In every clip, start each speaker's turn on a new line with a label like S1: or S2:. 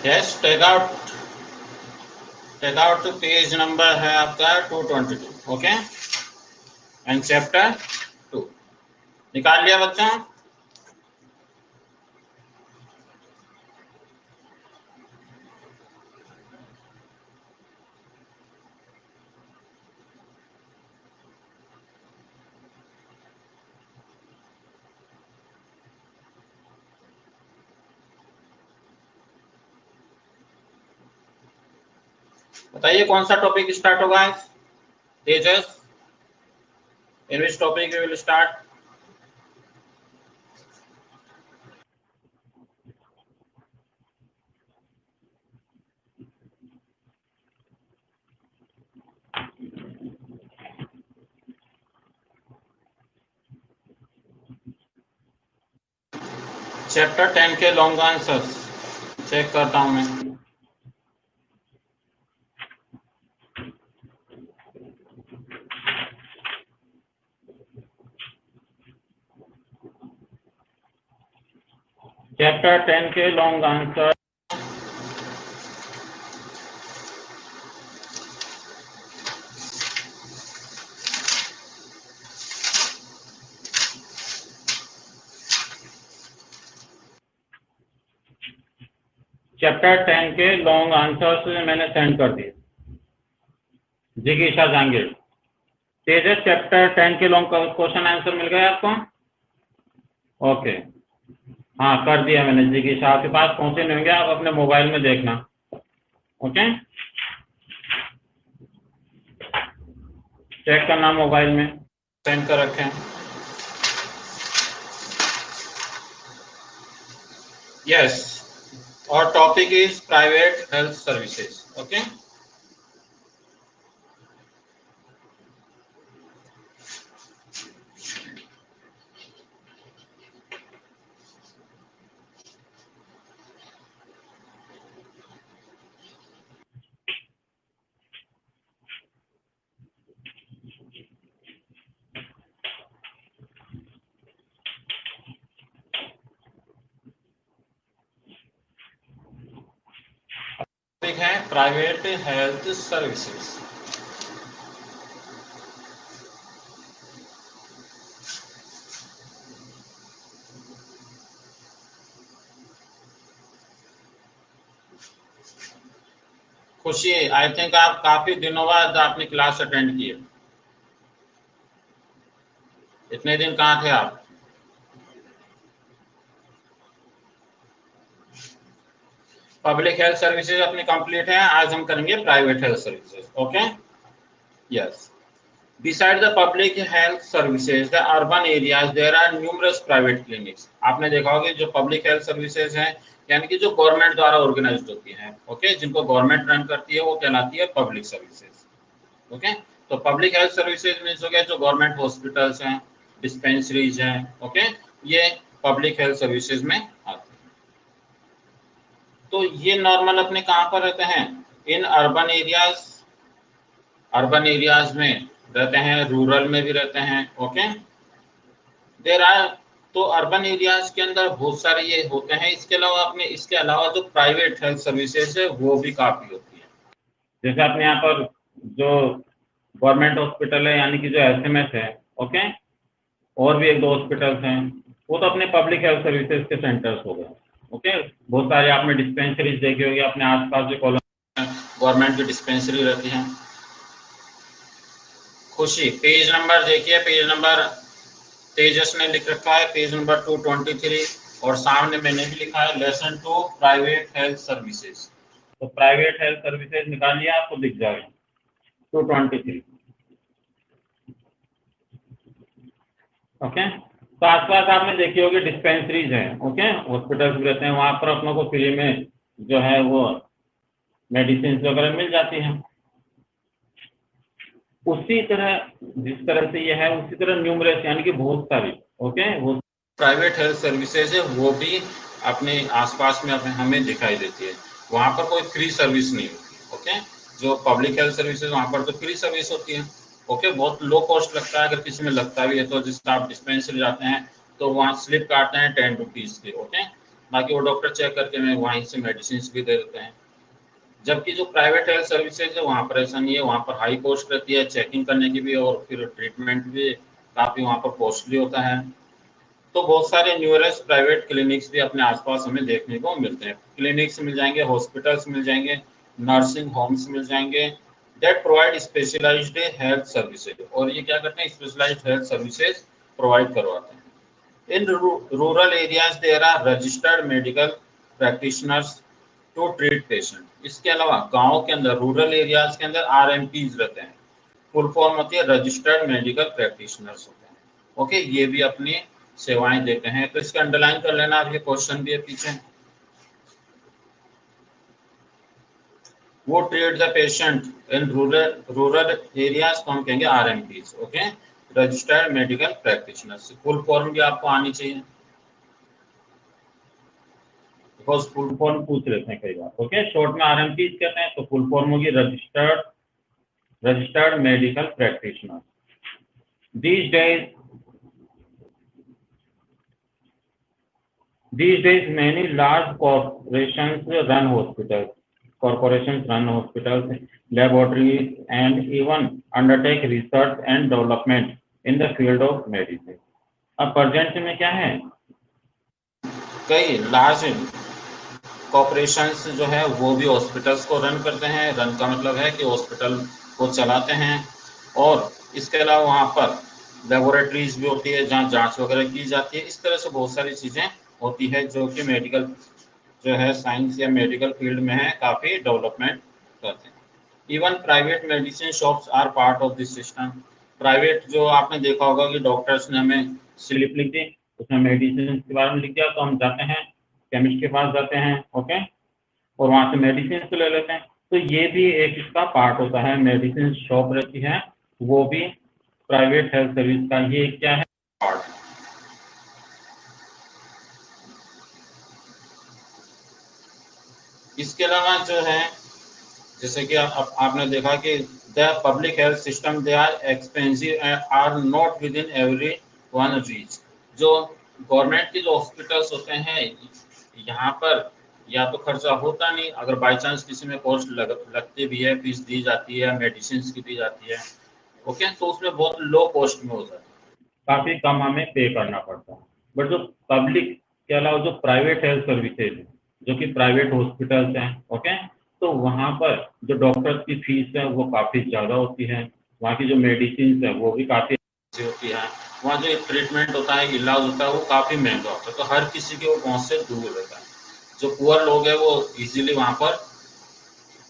S1: Yes, take out page number है आपका 222. Okay, and chapter 2 निकाल लिया बच्चों? बताइए कौन सा टॉपिक स्टार्ट होगा? Tejas, in which topic we will start? Chapter 10 के लॉन्ग आंसर्स चेक करता हूं मैं। चैप्टर 10 के लॉन्ग आंसर चैप्टर 10 के लॉन्ग आंसर्स मैंने सेंड कर दिए। जिगीशा जहांगीर, तेजस चैप्टर 10 के लॉन्ग क्वेश्चन आंसर मिल गए आपको? ओके, हाँ कर दिया मैंने। जिगीशा, आपके पास पहुंचे नहीं होंगे, आप अपने मोबाइल में देखना। ओके, चेक करना मोबाइल में, सेंड कर रखें। यस, और topic is private health services. Okay, topic है प्राइवेट हेल्थ सर्विसेज। खुशी, आई थिंक आप काफी दिनों बाद आपने क्लास अटेंड की है। इतने दिन कहाँ थे आप? पब्लिक हेल्थ सर्विसेज अपनी कंप्लीट है, आज हम करेंगे private health services. Okay, yes. Beside the public health services, the urban areas, there are numerous private clinics. आपने देखा होगा जो पब्लिक हेल्थ सर्विसेज हैं, यानी कि जो गवर्नमेंट द्वारा ऑर्गेनाइज्ड होती हैं, ओके, जिनको गवर्नमेंट रन करती है, वो कहलाती है पब्लिक सर्विसेज। ओके, तो पब्लिक हेल्थ सर्विसेज मीन्स हो गया जो गवर्नमेंट हॉस्पिटल्स हैं, डिस्पेंसरीज हैं, ओके, ये पब्लिक हेल्थ सर्विसेज में आते हैं। तो ये नॉर्मल अपने कहाँ पर रहते हैं? In urban areas, urban areas में रहते हैं, रूरल में भी रहते हैं। ओके, देयर आर, तो अर्बन एरियाज के अंदर बहुत सारे ये होते हैं। इसके अलावा अपने, इसके अलावा जो प्राइवेट हेल्थ सर्विसेज है वो भी काफी होती है। जैसे अपने यहाँ पर जो गवर्नमेंट हॉस्पिटल है, यानी कि जो एसएमएस है, ओके, और भी एक दो हॉस्पिटल्स हैं, वो तो अपने पब्लिक हेल्थ सर्विसेज के सेंटर्स हो गए। ओके, बहुत सारे आपने डिस्पेंसरीज देखी होगी अपने आसपास जो कॉलोनी गवर्नमेंट की डिस्पेंसरी रहती है। खुशी, पेज नंबर देखिए, पेज नंबर तेजस ने लिख रखा है पेज नंबर 223, और सामने मैंने भी लिखा है लेसन 2 प्राइवेट हेल्थ सर्विसेज। तो प्राइवेट हेल्थ सर्विसेज निकाल लिया, आपको दिख जाएगा 223। ओके, तो आसपास आपने देखी होगी डिस्पेंसरीज हैं, ओके, हॉस्पिटल्स भी रहते हैं, वहां पर अपनों को फ्री में जो है वो मेडिसिन वगैरह मिल जाती हैं। उसी तरह, जिस तरह से ये है, उसी तरह न्यूमरस, यानी कि बहुत सारी, ओके, वो प्राइवेट हेल्थ सर्विसेज है, वो भी अपने आसपास में अपने हमें दिखाई देती है। वहां पर कोई फ्री सर्विस नहीं होती। ओके, जो पब्लिक हेल्थ सर्विसेज वहां पर तो फ्री सर्विस होती है। ओके, बहुत लो कॉस्ट लगता है, अगर किसी में लगता भी है तो। जिस आप डिस्पेंसरी जाते हैं तो वहाँ स्लिप काटते हैं 10 रुपीज के। ओके, बाकी वो डॉक्टर चेक करके मैं वहीं से मेडिसिन भी दे देते हैं। जबकि जो प्राइवेट हेल्थ सर्विसेज है वहाँ पर ऐसा नहीं है, वहाँ पर हाई कॉस्ट रहती है चेकिंग करने की भी, और फिर ट्रीटमेंट भी काफ़ी वहाँ पर कॉस्टली होता है। तो बहुत सारे न्यूरेस्ट प्राइवेट क्लिनिक्स भी अपने आसपास हमें देखने को मिलते हैं। क्लिनिक्स मिल जाएंगे, हॉस्पिटल्स मिल जाएंगे, नर्सिंग होम्स मिल जाएंगे that provide specialised health services, और ये क्या करते हैं, स्पेशलाइज्ड हेल्थ सर्विसेज प्रोवाइड करवाते हैं। In rural areas there are registered medical practitioners to treat patient. इसके अलावा गाँव के अंदर, रूरल एरियाज के अंदर RMPs रहते हैं, फुल फॉर्म होती है रजिस्टर्ड मेडिकल प्रैक्टिशनर्स होते हैं। ओके, ये भी अपनी सेवाएं देते हैं। तो इसके अंडरलाइन कर लेना, आप ये क्वेश्चन भी है पीछे। वो treat the patient in rural areas को हम कहेंगे RMPs। Okay, registered medical practitioners, full form भी आपको आनी चाहिए, बिकॉज फुल फॉर्म पूछ लेते हैं कई बार। ओके, शॉर्ट में RMPs कहते हैं, तो फुल फॉर्म होगी registered medical practitioner. These days, many large corporations run hospitals, laboratories, and even undertake research and development in the field of medicine. अब प्रेजेंट में क्या है, कई लार्ज कॉर्पोरेशंस जो है वो भी हॉस्पिटल्स को रन करते हैं। रन का मतलब है कि हॉस्पिटल को चलाते हैं, और इसके अलावा वहाँ पर लेबोरेटरीज भी होती है जहाँ जांच वगैरह की जाती है। इस तरह से बहुत सारी चीज़ें होती है जो कि मेडिकल जो है साइंस या मेडिकल फील्ड में है, काफ़ी डेवलपमेंट करते हैं। Even private medicine shops are part of this system. Private जो आपने देखा होगा कि डॉक्टर्स ने हमें स्लिप लिख दी, उसमें मेडिसिन के बारे में लिख दिया, तो हम जाते हैं केमिस्ट के पास जाते हैं, ओके, और वहाँ से मेडिसिन तो ले लेते हैं। तो ये भी एक इसका पार्ट होता है, मेडिसिन शॉप रहती है, वो भी प्राइवेट हेल्थ सर्विस का ये क्या है, पार्ट। इसके अलावा जो है, जैसे कि आपने देखा कि the public health system they are expensive are not within everyone reach. जो गवर्नमेंट के जो हॉस्पिटल्स होते हैं यहाँ पर या तो खर्चा होता नहीं, अगर बाई चांस किसी में कॉस्ट लगती भी है, फीस दी जाती है, मेडिसिन की दी जाती है, ओके, तो उसमें बहुत लो कॉस्ट में हो जाता है, काफ़ी कम हमें पे करना पड़ता है। बट जो पब्लिक के अलावा जो प्राइवेट हेल्थ सर्विसेज है, जो कि प्राइवेट हॉस्पिटल्स हैं, ओके, तो वहाँ पर जो डॉक्टर्स की फीस है वो काफ़ी ज़्यादा होती है, वहाँ की जो मेडिसिन है वो भी काफ़ी अच्छी होती है, वहाँ जो ट्रीटमेंट होता है, इलाज होता है, वो काफ़ी महंगा होता है, तो हर किसी के वो पहुँच से दूर रहता है। जो पुअर लोग हैं वो इजीली वहाँ पर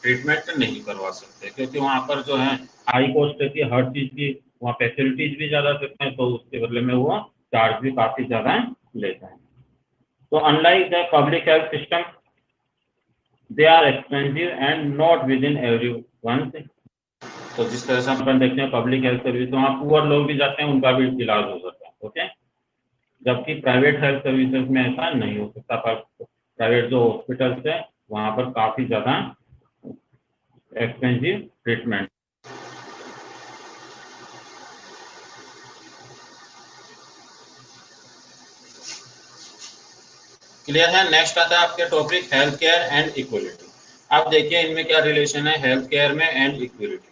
S1: ट्रीटमेंट नहीं करवा सकते, क्योंकि वहाँ पर जो है हाई कॉस्ट रहती है हर चीज़ की, वहाँ फैसिलिटीज भी ज़्यादा देते हैं, तो उसके बदले में वो चार्ज भी काफ़ी ज़्यादा लेता है। तो unlike the public health system, they are expensive and not within everyone. तो जिस तरह से हम देखते हैं पब्लिक हेल्थ सर्विस, वहाँ पुअर लोग भी जाते हैं, उनका भी इलाज हो सकता है, ओके, जबकि प्राइवेट हेल्थ सर्विसेज में ऐसा नहीं हो सकता। प्राइवेट जो हॉस्पिटल्स है वहाँ पर काफ़ी ज़्यादा एक्सपेंसिव ट्रीटमेंट। क्लियर है? नेक्स्ट आता है आपके topic health care and equality. अब देखिए इनमें क्या रिलेशन है हेल्थ केयर में and equality.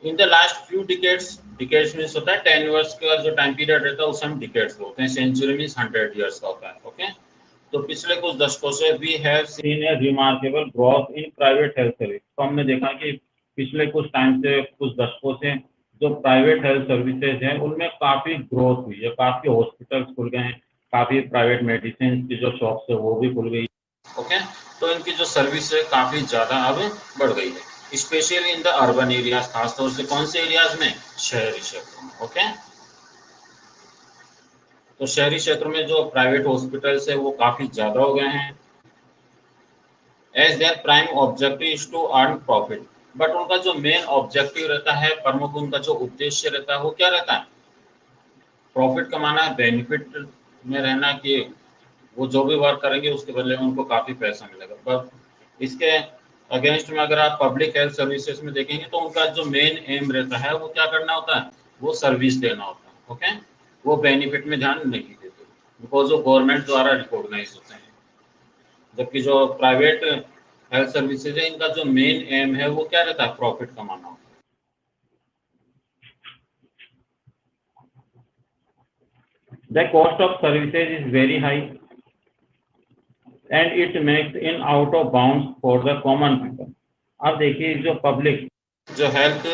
S1: In the last few decades means होता है 10 इयर्स का जो टाइम पीरियड रहता है उसे हम डिकेड्स बोलते हैं। सेंचुरी मींस 100 इयर्स का होता है, ओके। तो पिछले कुछ दशकों से we have seen a remarkable growth in private health service. तो हमने देखा कि पिछले कुछ टाइम से, कुछ दशकों से जो प्राइवेट हेल्थ सर्विसेज हैं उनमें काफ़ी ग्रोथ हुई है, काफ़ी हॉस्पिटल्स खुल गए हैं, काफ़ी प्राइवेट मेडिसिन की जो शॉप्स है वो भी खुल गई, ओके। तो इनकी जो सर्विस है काफ़ी ज़्यादा अब बढ़ गई है, specially in the urban areas, खासतौर से कौन से एरियाज में, शहरी क्षेत्रों में, ओके। तो शहरी क्षेत्र में जो प्राइवेट हॉस्पिटल्स है वो काफ़ी ज़्यादा हो गए हैं, as their prime objective is to earn profit. But उनका जो मेन ऑब्जेक्टिव रहता है, प्रमुख उनका जो उद्देश्य रहता है वो क्या रहता है, प्रॉफिट कमाना है, बेनिफिट में रहना, कि वो जो भी वर्क करेंगे उसके बदले में उनको काफ़ी पैसा मिलेगा। पर इसके अगेंस्ट में अगर आप पब्लिक हेल्थ सर्विसेज में देखेंगे तो उनका जो मेन एम रहता है वो क्या करना होता है, वो सर्विस देना होता है, ओके, वो बेनिफिट में ध्यान नहीं देते। बिकॉज वो गवर्नमेंट द्वारा रिकॉग्नाइज होते हैं। जबकि जो प्राइवेट हेल्थ सर्विसेज है, इनका जो मेन एम है वो क्या रहता है, प्रॉफिट कमाना। The cost of services is very high and it makes in out of bounds for the common people. अब देखिए जो पब्लिक जो हेल्थ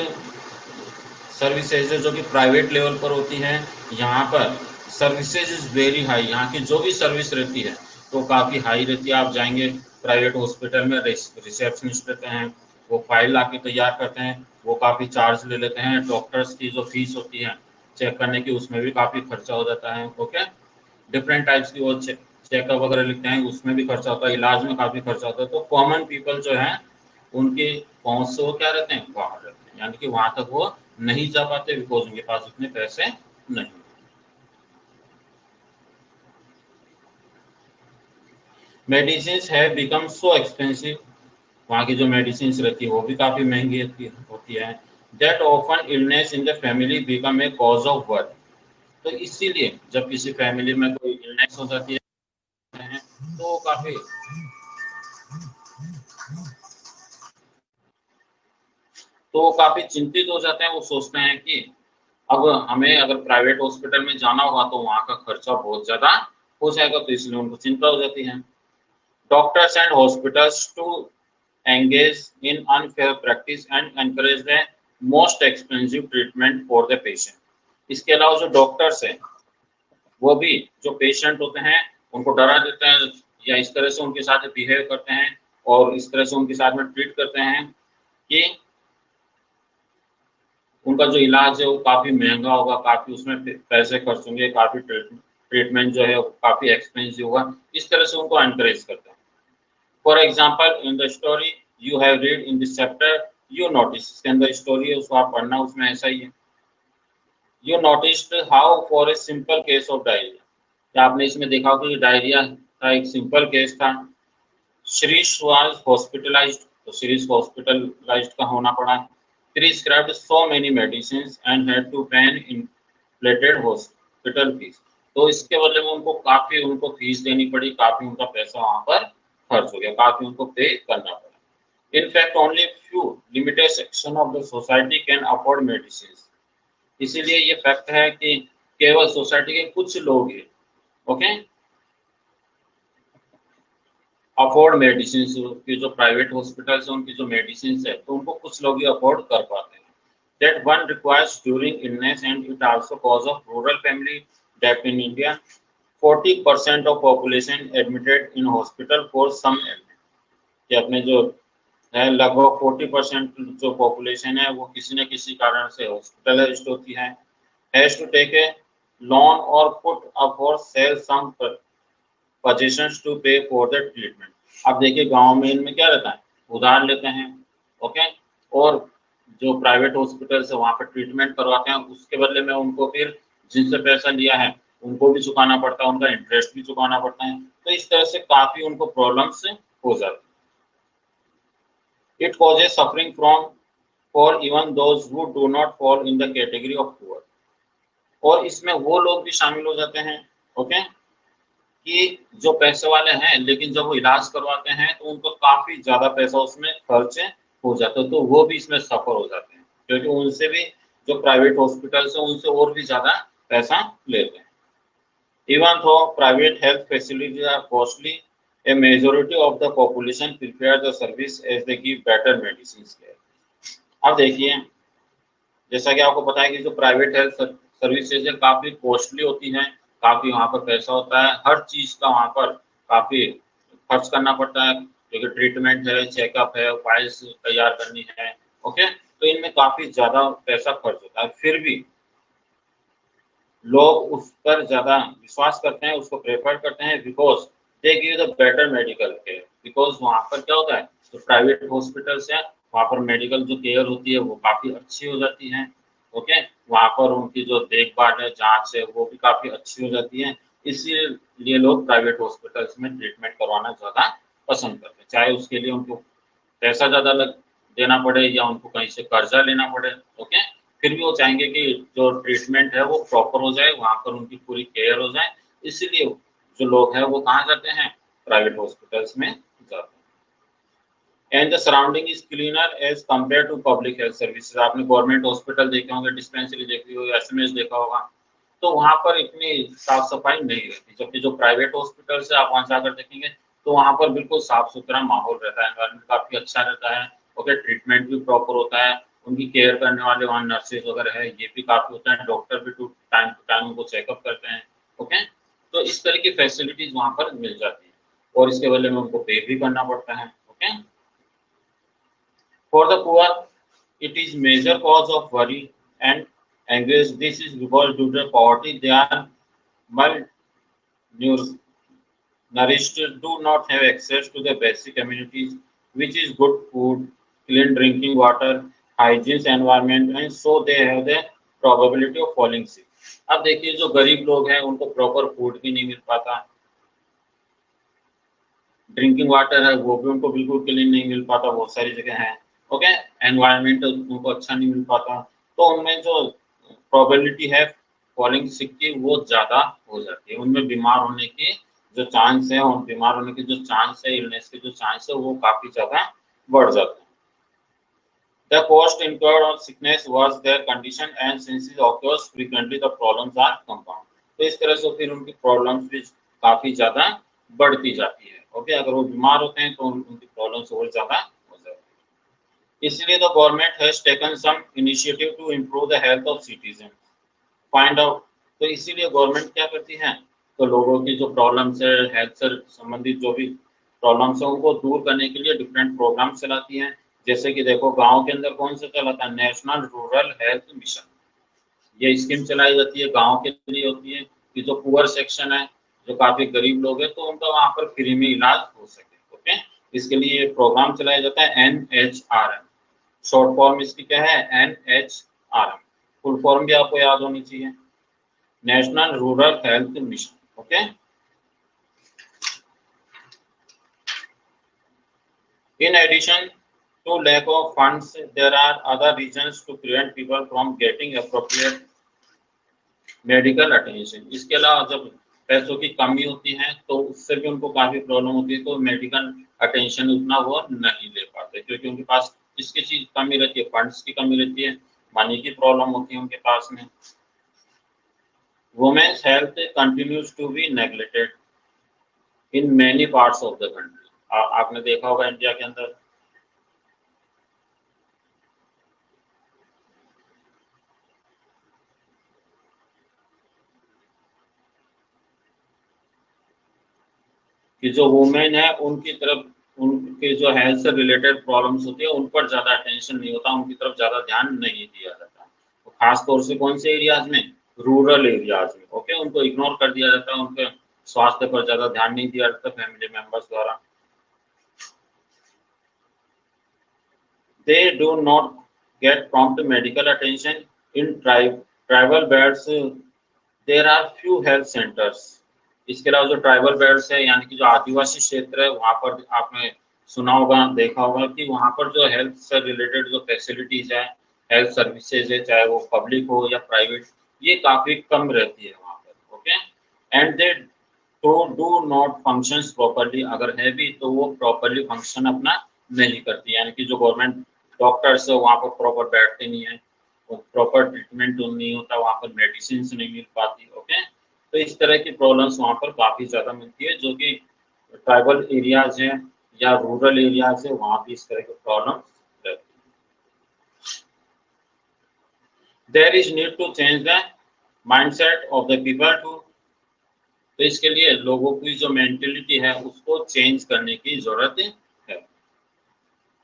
S1: सर्विसेज जो कि प्राइवेट लेवल पर होती है, यहाँ पर सर्विसेज इज वेरी हाई। यहाँ की जो भी सर्विस रहती है तो काफ़ी हाई रहती है। आप जाएंगे प्राइवेट हॉस्पिटल में, रिसेप्शनिस्ट रहते हैं, वो फाइल ला के तैयार करते हैं, वो काफ़ी चार्ज ले लेते हैं। डॉक्टर्स की जो फीस होती है चेक करने की, उसमें भी काफ़ी खर्चा हो जाता है। ओके, डिफरेंट टाइप्स की वो चेकअप वगैरह लिखते हैं, उसमें भी खर्चा होता है, इलाज में काफ़ी खर्चा होता है। तो कॉमन पीपल जो है उनके पहुंच से वो क्या रहते हैं, बाहर रहते हैं, यानी कि वहां तक वो नहीं जा पाते बिकॉज उनके पास उतने पैसे नहीं। Medicine have become so expensive, वहाँ की जो मेडिसिन रहती है वो भी काफ़ी महंगी होती है। That often illness in the family become a cause of work. तो इसीलिए जब किसी फैमिली में कोई इलनेस हो जाती है तो काफ़ी चिंतित हो जाते हैं। वो सोचते हैं कि अब हमें अगर प्राइवेट हॉस्पिटल में जाना होगा तो वहाँ का खर्चा बहुत ज़्यादा हो जाएगा, तो इसलिए उनको चिंता हो जाती है। Doctors and hospitals to engage in unfair practice and encourage the most expensive treatment for the patient. इसके अलावा जो डॉक्टर्स हैं वो भी जो पेशेंट होते हैं उनको डरा देते हैं, या इस तरह से उनके साथ बिहेव करते हैं और इस तरह से उनके साथ में ट्रीट करते हैं कि उनका जो इलाज है वो काफ़ी महंगा होगा, काफ़ी उसमें पैसे खर्च होंगे, काफ़ी ट्रीटमेंट जो है काफ़ी एक्सपेंसिव होगा। इस तरह से उनको एनकरेज करते हैं। For example in the story you have read in this chapter, you notice, इसके अंदर स्टोरी है उसको आप पढ़ना, उसमें ऐसा ही है। You noticed how for a simple case of diarrhoea, क्या आपने इसमें देखा होगा कि डायरिया का एक सिंपल केस था। श्रीश वाज हॉस्पिटलाइज्ड, तो श्रीश हॉस्पिटलाइज्ड का होना पड़ा। Prescribed so many medicine and had to pay inflated hospital fees, तो इसके बदले में उनको फीस देनी पड़ी, काफी उनका पैसा वहां पर खर्च हो गया, काफी उनको पे करना पड़ा। In fact only few limited section of the society can afford medicine, इसीलिए ये फैक्ट है कि केवल सोसाइटी के कुछ लोग हैं ओके अफोर्ड मेडिसिन की, जो प्राइवेट हॉस्पिटल्स हैं उनकी जो मेडिसिन है तो उनको कुछ लोग ही अफोर्ड कर पाते हैं। That one requires during illness and it also cause of rural family death in India. 40% of population admitted in hospital for some ailment, कि अपने जो है लगभग 40% जो पॉपुलेशन है वो किसी न किसी कारण से हॉस्पिटलाइज्ड होती है। Has to take a loan or put up or sell some possessions to pay for the treatment. अब देखिए गांव में इनमें क्या रहता है, उधार लेते हैं ओके, और जो प्राइवेट हॉस्पिटल से वहां पर ट्रीटमेंट करवाते हैं उसके बदले में उनको फिर जिनसे पैसा लिया है उनको भी चुकाना पड़ता है, उनका इंटरेस्ट भी चुकाना पड़ता है, तो इस तरह से काफी उनको प्रॉब्लम्स हो जाती है। It causes suffering from for even those who do not fall in the category of poor, और इसमें वो लोग भी शामिल हो जाते हैं ओके कि जो पैसे वाले हैं लेकिन जब वो इलाज करवाते हैं तो उनको काफी ज्यादा पैसा उसमें खर्च हो जाता है, तो वो भी इसमें सफर हो जाते हैं क्योंकि उनसे भी जो प्राइवेट हॉस्पिटल्स हैं उनसे और भी ज्यादा पैसा लेते हैं। Even though private health facilities are costly, a majority of the population prefer the service as they give better medicines care. अब देखिए जैसा कि आपको पता है कि जो प्राइवेट हेल्थ सर्विसेज है काफी कॉस्टली होती हैं, काफी वहाँ पर पैसा होता है, हर चीज का वहाँ पर काफी खर्च करना पड़ता है क्योंकि ट्रीटमेंट है, चेकअप है, फाइल्स तैयार करनी है ओके, तो इनमें काफी ज्यादा पैसा खर्च होता है। फिर भी लोग उस पर ज्यादा विश्वास करते हैं, उसको प्रेफर करते हैं because they give the better medical care. Because वहाँ पर क्या होता है, जो प्राइवेट हॉस्पिटल्स है वहाँ पर मेडिकल जो केयर होती है वो काफी अच्छी हो जाती है ओके, वहाँ पर उनकी जो देखभाल है, जांच है, वो भी काफी अच्छी हो जाती है, इसीलिए लोग प्राइवेट हॉस्पिटल्स में ट्रीटमेंट करवाना ज्यादा पसंद करते हैं, चाहे उसके लिए उनको पैसा ज्यादा देना पड़े या उनको कहीं से कर्जा लेना पड़े ओके, फिर भी वो चाहेंगे कि जो ट्रीटमेंट है वो प्रॉपर हो जाए, वहाँ पर उनकी पूरी केयर हो जाए, इसलिए जो लोग हैं वो कहाँ जाते हैं, प्राइवेट हॉस्पिटल्स में जाते हैं। And the surrounding is cleaner as compare to public health services. आपने गवर्नमेंट हॉस्पिटल देखे होंगे, डिस्पेंसरी देखी होगी, एसएमएस देखा होगा, तो वहां पर इतनी साफ सफाई नहीं रहती, जबकि जो प्राइवेट हॉस्पिटल से आप वहां जाकर देखेंगे तो वहां पर बिल्कुल साफ सुथरा माहौल रहता है, एनवायरनमेंट काफी अच्छा रहता है। ओके, ट्रीटमेंट भी प्रॉपर होता है, उनकी केयर करने वाले वहाँ नर्सेज वगैरह है ये भी काफी होता है, डॉक्टर भी टू टाइम उनको चेकअप करते हैं। ओके, तो इस तरह की फैसिलिटीज वहां पर मिल जाती है और इसके बदले में उनको पे भी करना पड़ता है। Okay, for the poor, it is major cause of worry and anguish. This is because due to poverty, they are malnourished, do not have access to the basic amenities, which is good food, clean drinking water, hygiene environment, and so they have the probability of falling sick. अब देखिए जो गरीब लोग हैं उनको proper food भी नहीं मिल पाता, ड्रिंकिंग वाटर है वो भी उनको बिल्कुल क्लीन नहीं मिल पाता, बहुत सारी जगह है। ओके, एनवायरनमेंट उनको अच्छा नहीं मिल पाता, तो उनमें जो प्रोबेबिलिटी है फॉलिंग सिक की वो ज्यादा हो जाती है, उनमें बीमार होने की जो चांस है और बीमार होने की जो चांस है, इलनेस के जो चांस है वो काफी ज्यादा बढ़ जाते हैं। The cost incurred on sickness was their condition and since it occurs frequently the problems are compound। तो इस तरह से फिर उनकी प्रॉब्लम्स भी काफी ज्यादा बढ़ती जाती है। ओके, अगर वो बीमार होते हैं तो उनकी प्रॉब्लम्स और ज्यादा हो जाती है। इसलिए the government has taken some initiative to improve the health of citizen, find out. तो इसीलिए गवर्नमेंट क्या करती है, तो लोगों की जो प्रॉब्लम्स है, हेल्थ से संबंधित जो भी प्रॉब्लम्स है उनको दूर करने के लिए डिफरेंट प्रोग्राम चलाती है। जैसे कि देखो गांव के अंदर कौन सा चलाता है, नेशनल रूरल हेल्थ मिशन, ये स्कीम चलाई जाती है गांव के लिए होती है कि जो पुअर सेक्शन है, जो काफी गरीब लोग हैं, तो उनका वहां पर फ्री में इलाज हो सके। ओके, इसके लिए ये प्रोग्राम चलाया जाता है NHRM, शॉर्ट फॉर्म इसकी क्या है, NHRM, फुल फॉर्म भी आपको याद होनी चाहिए, national rural health mission. Okay, in addition to lack of funds, there are other reasons to prevent people from getting appropriate medical attention. इसके अलावा जब पैसों की कमी होती है तो उससे भी उनको काफी प्रॉब्लम होती है, तो मेडिकल अटेंशन उतना वो नहीं ले पाते क्योंकि उनके पास इसकी चीज कमी रहती है, फंड्स की कमी रहती है, मनी की प्रॉब्लम होती है उनके पास में। Women's health continues to be neglected in many parts of the country. आपने देखा होगा इंडिया के अंदर कि जो वुमेन है उनकी तरफ, उनके जो हेल्थ से रिलेटेड प्रॉब्लम्स होती है उन पर ज्यादा अटेंशन नहीं होता, उनकी तरफ ज्यादा ध्यान नहीं दिया जाता, तो खास तौर से कौन से एरियाज में, रूरल एरियाज में। ओके, उनको इग्नोर कर दिया जाता है, उनके स्वास्थ्य पर ज्यादा ध्यान नहीं दिया जाता फैमिली मेंबर्स द्वारा। They do not get prompt medical attention in tribal belts. There are few health centers। इसके अलावा जो ट्राइबल बेल्ट्स है यानी कि जो आदिवासी क्षेत्र है वहां पर आपने सुना होगा, देखा होगा कि वहां पर जो हेल्थ से रिलेटेड जो फैसिलिटीज है, हेल्थ सर्विसेज है, चाहे वो पब्लिक हो या प्राइवेट, ये काफी कम रहती है वहां पर। Okay, and they do not functions properly, अगर है भी तो वो प्रॉपर्ली फंक्शन अपना नहीं करती, यानी कि जो गवर्नमेंट डॉक्टर्स है वहाँ पर प्रॉपर बैठते नहीं है, प्रॉपर ट्रीटमेंट नहीं होता, वहाँ पर मेडिसिन नहीं मिल पाती। ओके, तो इस तरह की प्रॉब्लम्स वहाँ पर काफी ज्यादा मिलती है, जो कि ट्राइबल एरियाज हैं या रूरल एरियाज है वहाँ भी इस तरह की प्रॉब्लम रहती है। There is need to change the mindset of the people too, तो इसके लिए लोगों की जो मेंटेलिटी है उसको चेंज करने की जरूरत है।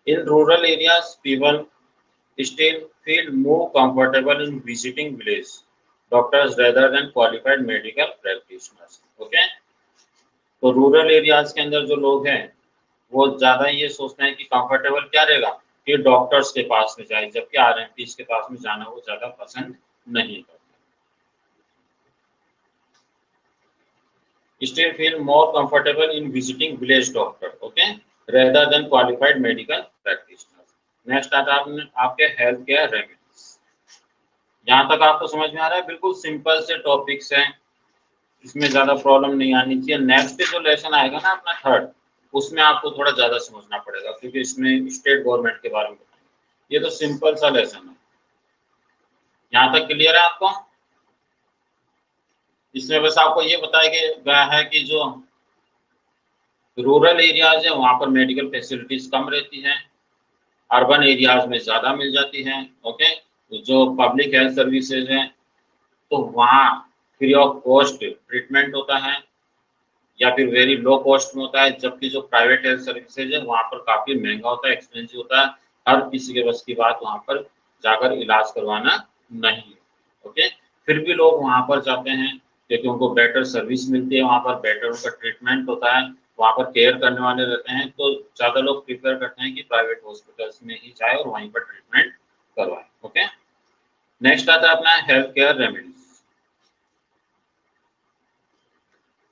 S1: In rural areas, people still feel more comfortable in visiting village doctors rather than qualified medical practitioners। Okay? तो रूरल एरियाज के अंदर जो लोग हैं वो ज्यादा ये सोचते हैं कि कंफर्टेबल क्या रहेगा कि डॉक्टर्स के पास में जाए, जबकि RMPs के पास में जाना वो ज्यादा पसंद नहीं करते। Still feel more comfortable in visiting village doctor, okay, rather than qualified medical practitioners। Next आता है आपके हेल्थ केयर रेमेडीज। यहाँ तक आपको समझ में आ रहा है, बिल्कुल सिंपल से टॉपिक्स हैं, इसमें ज्यादा प्रॉब्लम नहीं आनी चाहिए। नेक्स्ट जो लेसन आएगा ना अपना थर्ड, उसमें आपको थोड़ा ज्यादा समझना पड़ेगा, क्योंकि इसमें स्टेट गवर्नमेंट के बारे में बताएंगे। ये तो सिंपल सा लेसन है। यहाँ तक क्लियर है आपको? इसमें बस आपको ये बताया गया है कि जो रूरल एरियाज है वहां पर मेडिकल फैसिलिटीज कम रहती हैं, अर्बन एरियाज में ज्यादा मिल जाती हैं। ओके, जो पब्लिक हेल्थ सर्विसेज हैं तो वहाँ फ्री ऑफ कॉस्ट ट्रीटमेंट होता है या फिर वेरी लो कॉस्ट में होता है, जबकि जो प्राइवेट हेल्थ सर्विसेज है वहाँ पर काफी महंगा होता है, एक्सपेंसिव होता है। हर किसी के बस की बात वहाँ पर जाकर इलाज करवाना नहीं है। ओके, फिर भी लोग वहाँ पर जाते हैं क्योंकि उनको बेटर सर्विस मिलती है, वहाँ पर बेटर उनका ट्रीटमेंट होता है, वहाँ पर केयर करने वाले रहते हैं, तो ज्यादा लोग प्रिफर करते हैं कि प्राइवेट हॉस्पिटल्स में ही जाए और वहीं पर ट्रीटमेंट करवाए। ओके, नेक्स्ट आता है अपना health care remedies.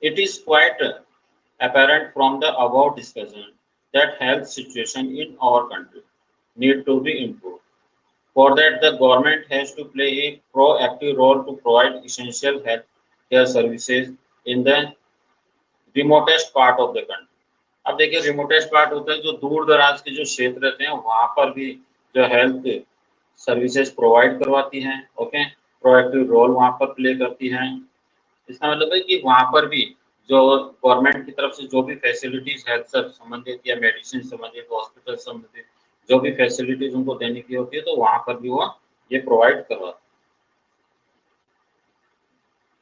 S1: It is quite apparent from the above discussion that health situation in our country need to be improved. For that, the government has to play a proactive role to provide essential health care services in the remotest part of the country. अब देखिए, remotest part होता है जो दूर दराज के जो क्षेत्र रहते हैं वहां पर भी जो हेल्थ सर्विसेज प्रोवाइड करवाती हैं। ओके, प्रोएक्टिव रोल वहां पर प्ले करती हैं। इसका मतलब है कि वहां पर भी जो गवर्नमेंट की तरफ से जो भी फैसिलिटीज हेल्थ से संबंधित या मेडिसिन संबंधित, हॉस्पिटल संबंधित जो भी फैसिलिटीज उनको देने की होती है तो वहां पर भी वो ये प्रोवाइड करवाते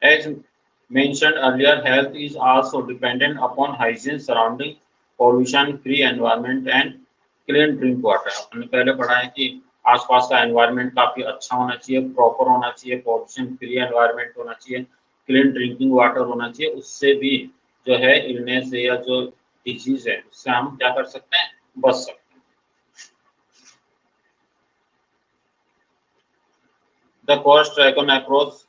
S1: हैं। As mentioned earlier, health is also dependent upon hygiene surrounding, pollution free environment and clean drink water। हमने पहले पढ़ा है कि आसपास का एनवायरनमेंट काफी अच्छा होना चाहिए, प्रॉपर होना चाहिए, पॉल्यूशन फ्री एनवायरनमेंट होना चाहिए, क्लीन ड्रिंकिंग वाटर होना चाहिए। उससे भी जो है इलनेस या जो डिजीज है उससे हम क्या कर सकते हैं, बच सकते हैं। The Costa Rican approach.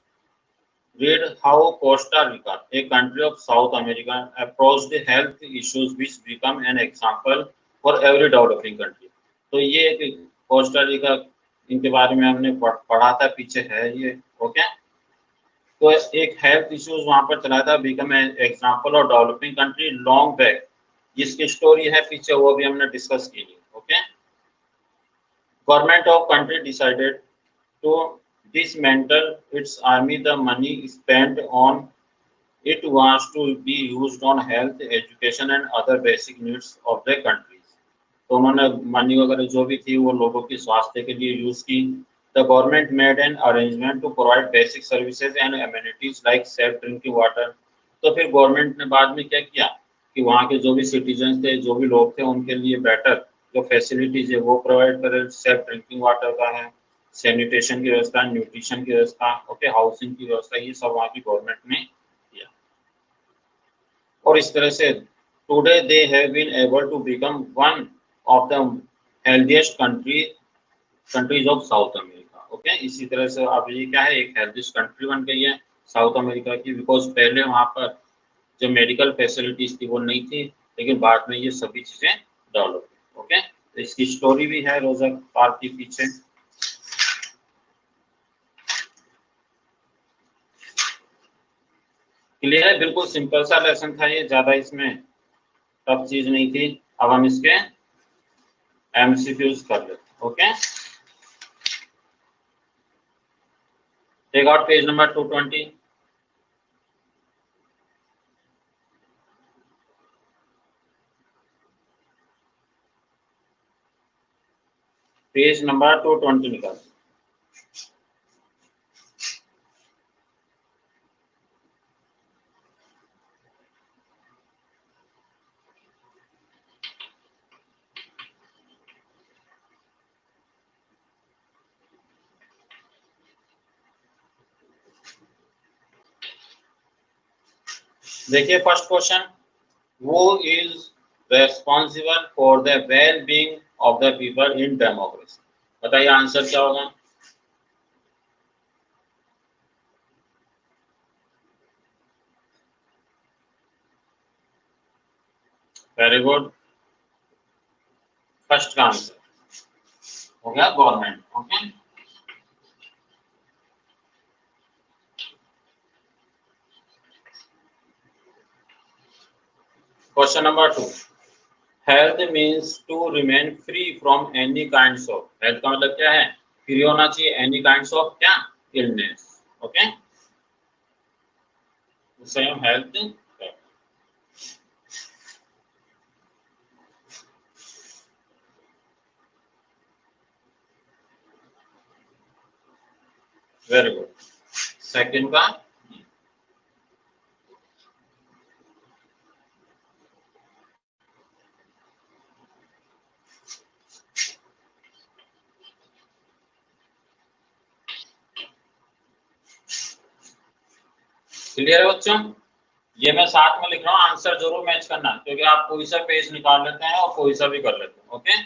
S1: Read how Costa Rica, a country of South America, approached health issues which become an example for every developing country। तो ये एक कोस्टा रिका, इनके बारे में हमने पढ़ा था, पीछे है ये। ओके, तो एक हेल्थ इश्यूज वहां पर चला था, become an example of developing country long back. जिसकी स्टोरी है पीछे वो भी हमने डिस्कस की। Okay, government of country decided to dismantle its army. The money spent on it was to be used on health, education and other basic needs of the countries। तो उन्होंने money वगैरह जो भी थी वो लोगों की स्वास्थ्य के लिए यूज की। The government made an arrangement to provide basic services and amenities like safe drinking water। तो फिर गवर्नमेंट ने बाद में क्या किया कि वहाँ के जो भी सिटीजन थे, जो भी लोग थे, उनके लिए बेटर जो फैसिलिटीज है वो प्रोवाइड करे। सेफ ड्रिंकिंग वाटर का है, सैनिटेशन की व्यवस्था, न्यूट्रिशन की व्यवस्था, ओके, हाउसिंग की व्यवस्था, ये सब वहाँ की गवर्नमेंट ने किया। और इस तरह से today they have been able to become one of the healthiest countries of South America. Okay, इसी तरह से अब ये क्या है, एक हेल्दीएस्ट कंट्री बन गई है साउथ अमेरिका की, बिकॉज पहले वहाँ पर जो मेडिकल फैसिलिटीज थी वो नहीं थी, लेकिन बाद में ये सभी चीजें डेवलप हुई। ओके, तो इसकी स्टोरी भी है रोजा पार्क के पीछे। क्लियर है? बिल्कुल सिंपल सा लेसन था ये, ज्यादा इसमें टफ चीज नहीं थी। अब हम इसके एमसीक्यूज कर लेते। Okay, take out page number 220। Page number 220 निकाल। देखिए first question, who is responsible for the well-being of the people in democracy? बताइए आंसर क्या होगा। वेरी गुड, फर्स्ट का आंसर हो गया government. Okay, question number 2, health means to remain free from any kinds of, health का मतलब क्या है, फ्री होना चाहिए एनी काइंड्स ऑफ क्या, इलनेस। ओके, उसे हम हेल्थ। वेरी गुड, सेकंड का क्लियर है बच्चों, ये मैं साथ में लिख रहा हूँ, आंसर जरूर मैच करना, क्योंकि आप कोई सा पेज निकाल लेते हैं और कोई सा भी कर लेते हैं। ओके,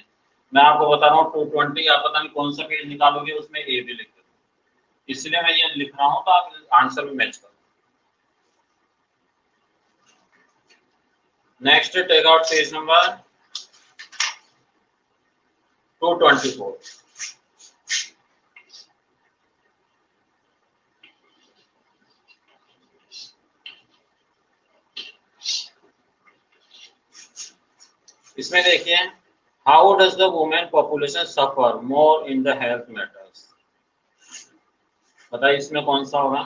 S1: मैं आपको बता रहा हूँ 220, आप पता नहीं कौन सा पेज निकालोगे उसमें ए भी लिख देते, इसलिए मैं ये लिख रहा हूँ तो आप आंसर भी मैच करो। Next, take out page number 224। इसमें देखिए, how does the women population suffer more in the health matters, बताइए इसमें कौन सा होगा।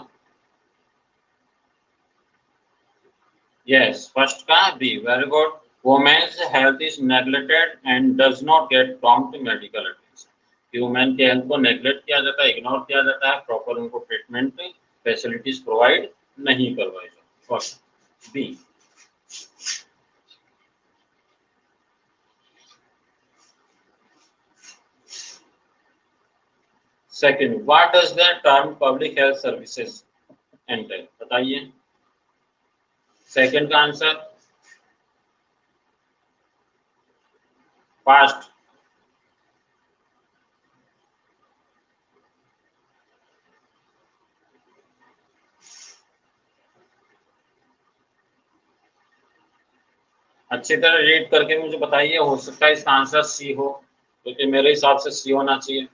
S1: यस, फर्स्ट का B, very good, women's health is neglected and does not get prompt medical attention, कि women के हेल्थ को नेग्लेक्ट किया जाता है, इग्नोर किया जाता है, प्रॉपर उनको ट्रीटमेंट फैसिलिटीज प्रोवाइड नहीं करवाई जाती। First B. Second, what does the term public health services entail, बताइए सेकंड का आंसर। फास्ट, अच्छी तरह रीड करके मुझे बताइए, हो सकता है इसका आंसर सी हो, क्योंकि मेरे हिसाब से सी होना चाहिए।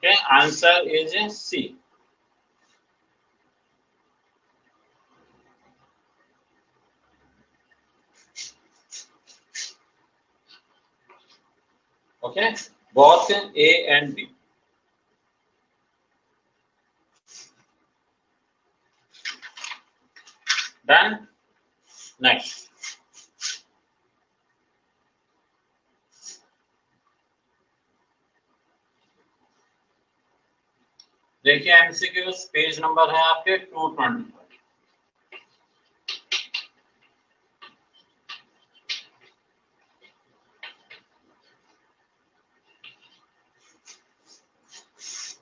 S1: Okay, answer is C. Okay, both A and B. Done. Next. देखिए एमसीक्यू पेज नंबर है आपके 220।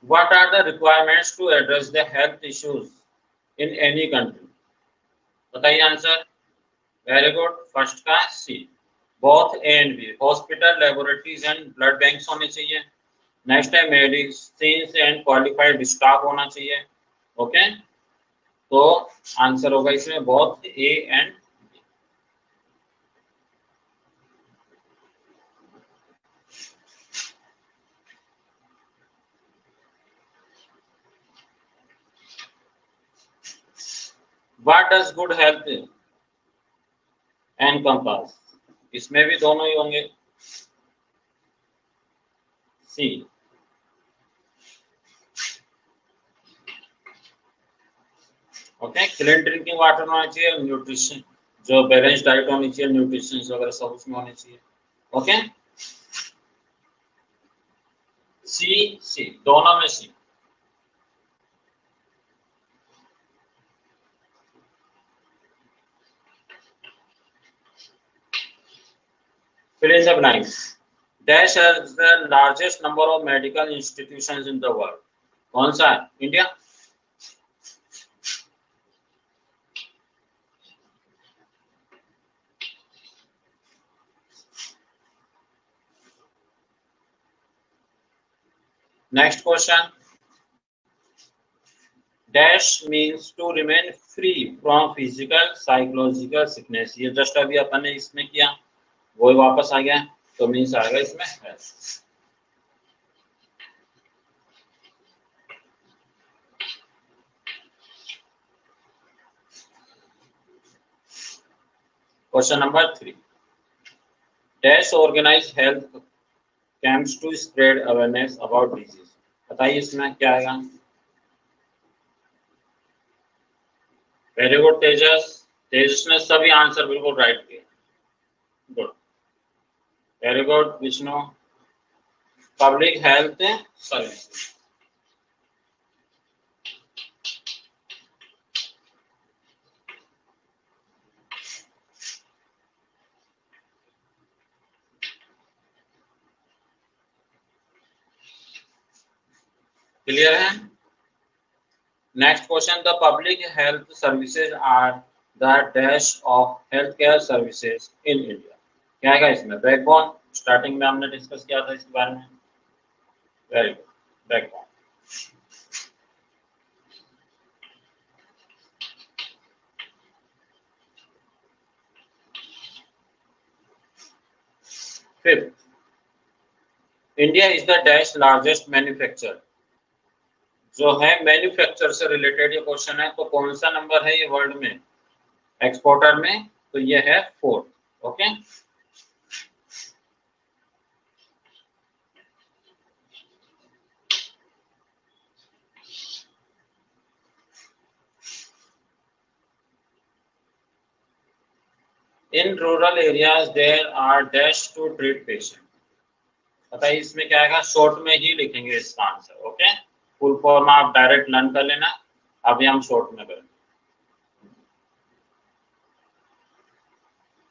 S1: What are the requirements to address the health issues in any country? बताइए आंसर। वेरी गुड, फर्स्ट का C, both A and B, hospital, laboratories and blood banks होने चाहिए। Next है medicine and qualified staff होना चाहिए। Okay, तो answer होगा इसमें both A and. What does good health encompass? इसमें भी दोनों ही होंगे, सी। ओके, क्लीन ड्रिंकिंग वाटर होना चाहिए, न्यूट्रिशन जो बैलेंस डाइट होनी चाहिए, न्यूट्रिशन वगैरह सब उसमें होने चाहिए। ओके, सी सी, दोनों में सी। Fill in the blanks. Dash has the largest number of medical institutions in the world. कौन सा है? India. Next question, dash means to remain free from physical psychological sickness, ये जस्ट अभी अपन ने इसमें किया, वही वापस आ गया। तो मीन्स आएगा इसमें health. Question number 3, dash organise health camps to spread awareness about disease. बताइए इसमें क्या आएगा। वेरी गुड तेजस, तेजस ने सभी आंसर बिल्कुल राइट किए। Good, very good Vishnu. Public health service. Clear है। Next question, the public health services are the dash of health care services in India. क्या आएगा इसमें? बैकबोन। स्टार्टिंग में हमने डिस्कस किया था इसके बारे में। Very good, backbone. Fifth, India is the dash largest manufacture. जो है मैन्युफैक्चर से रिलेटेड ये क्वेश्चन है, तो कौन सा नंबर है ये वर्ल्ड में एक्सपोर्टर में? तो ये है 4th। Okay, in rural areas there are dash to treat patient. बताइए इसमें क्या आएगा? शॉर्ट में ही लिखेंगे इसका आंसर। ओके, फुल फॉर्म आप डायरेक्ट लर्न कर लेना, अभी हम शॉर्ट में करेंगे।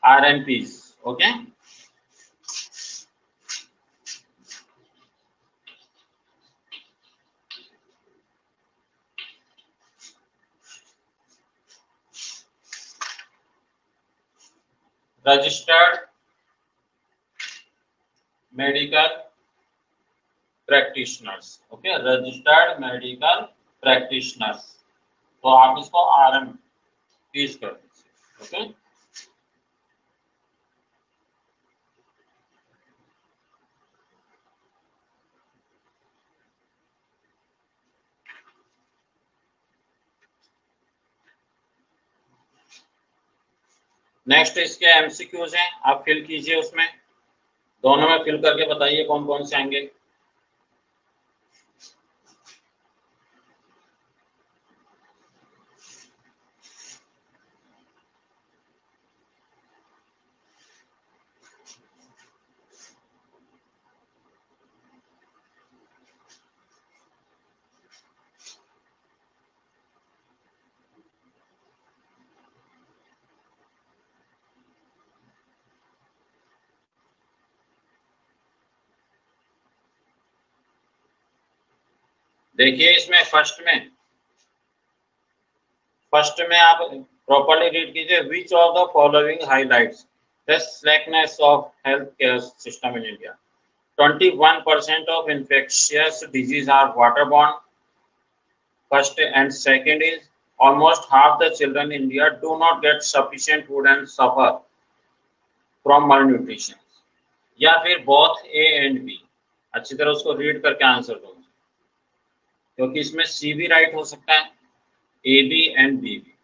S1: RMPs। Okay, registered medical practitioners. Okay, registered medical practitioners, तो आप इसको RMPs कर दीजिए। ओके, नेक्स्ट इसके MCQs हैं, आप फिल कीजिए उसमें, दोनों में फिल करके बताइए कौन कौन से आएंगे। देखिए इसमें फर्स्ट में आप प्रॉपर्ली रीड कीजिए। Which of the following highlights the slackness of healthcare system in India? 21% of infectious diseases are waterborne. First and second is almost half the children in India do not get sufficient food and suffer from malnutrition. या फिर both A and B। अच्छी तरह उसको read करके answer दो, क्योंकि इसमें C भी राइट हो सकता है, A B and B भी।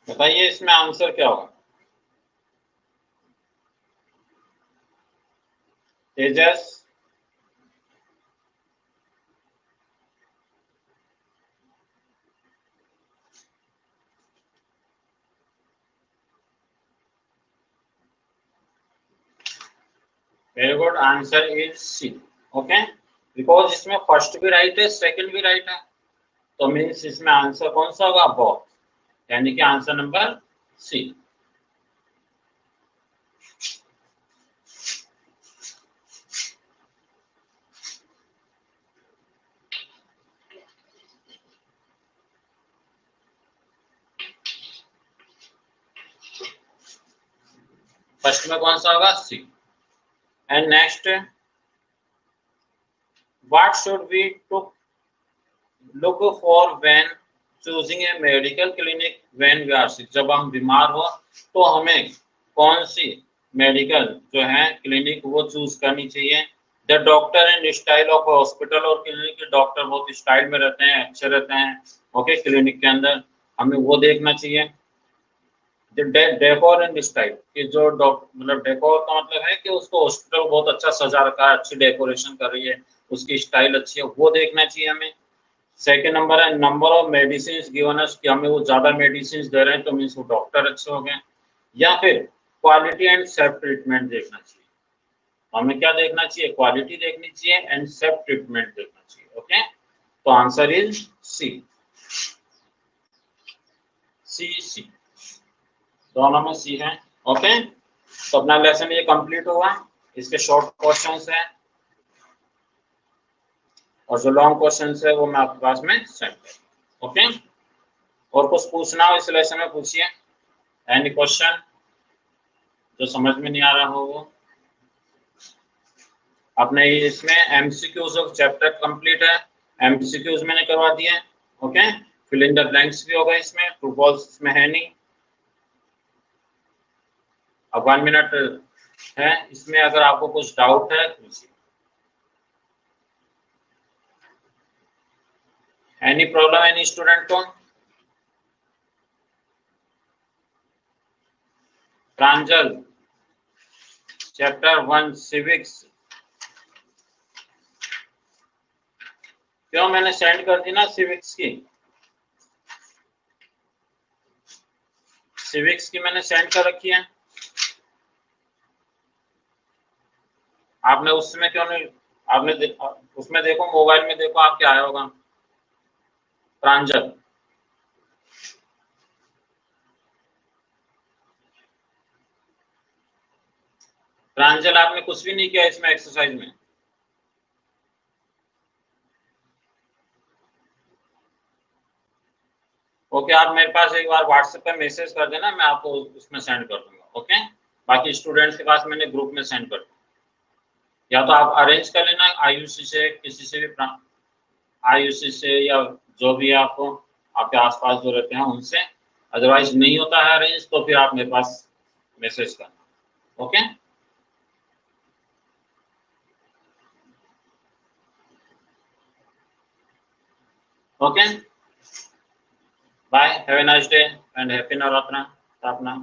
S1: बताइए इसमें आंसर क्या होगा? Tejas, very good, answer is C. Okay, because इसमें फर्स्ट भी राइट है, सेकंड भी राइट है, तो मीन्स इसमें आंसर कौन सा होगा? बोथ, यानी कि आंसर नंबर सी। फर्स्ट में कौन सा होगा? C. And next, what should we to look for when choosing a medical clinic when we are sick? जब हम बीमार हो तो हमें कौन सी मेडिकल जो है क्लिनिक वो चूज करनी चाहिए? The doctor and style of hospital और क्लिनिक के डॉक्टर बहुत स्टाइल में रहते हैं, अच्छे रहते हैं, ओके, क्लिनिक के अंदर हमें वो देखना चाहिए। डेकोर एंड स्टाइल, कि जो मतलब डेकोर का मतलब है कि उसको हॉस्पिटल बहुत अच्छा सजा रखा है, अच्छी डेकोरेशन कर रही है, उसकी स्टाइल अच्छी है, वो देखना चाहिए हमें। सेकेंड नंबर है number of medicine given us, कि हमें वो ज्यादा मेडिसिन दे रहे हैं तो मीन्स वो डॉक्टर अच्छे हो गए। या फिर क्वालिटी एंड सेफ ट्रीटमेंट देखना चाहिए। हमें क्या देखना चाहिए? क्वालिटी देखनी चाहिए एंड सेफ ट्रीटमेंट देखना चाहिए। ओके, तो आंसर इज सी। सी दोनों में सी है। ओके, तो अपना लेसन ये कंप्लीट हुआ। इसके शॉर्ट क्वेश्चंस हैं और जो लॉन्ग क्वेश्चंस है वो मैं आपके पास में सेंड करूंगा। ओके, और कुछ पूछना हो इस लेसन में पूछिए। एनी क्वेश्चन जो समझ में नहीं आ रहा हो वो। अपने इसमें एमसीक्यूज ऑफ चैप्टर कंप्लीट है, एमसीक्यूज मैंने करवा दिए। Okay, fill in the blanks भी होगा इसमें, ट्रू फॉल्स इसमें है नहीं। अब 1 मिनट है इसमें, अगर आपको कुछ डाउट है पूछिए। एनी प्रॉब्लम एनी स्टूडेंट को? प्रांजल, चैप्टर 1 सिविक्स, क्यों मैंने सेंड कर दी ना सिविक्स की? सिविक्स की मैंने सेंड कर रखी है, आपने उसमें क्यों नहीं? आपने उसमें देखो, मोबाइल में देखो, आपके आया होगा। प्रांजल, प्रांजल आपने कुछ भी नहीं किया इसमें एक्सरसाइज में? ओके, आप मेरे पास एक बार व्हाट्सएप पे मैसेज कर देना, मैं आपको उसमें सेंड कर दूंगा। ओके, बाकी स्टूडेंट्स के पास मैंने ग्रुप में सेंड कर दूंगा। या तो आप अरेंज कर लेना आयुषी से, किसी से भी, आयुषी से, या जो भी आपको आपके आसपास जो रहते हैं उनसे। अदरवाइज नहीं होता है अरेंज तो फिर आप मेरे पास मैसेज करना। Okay, okay, bye, have a nice day and happy Navratra. अपना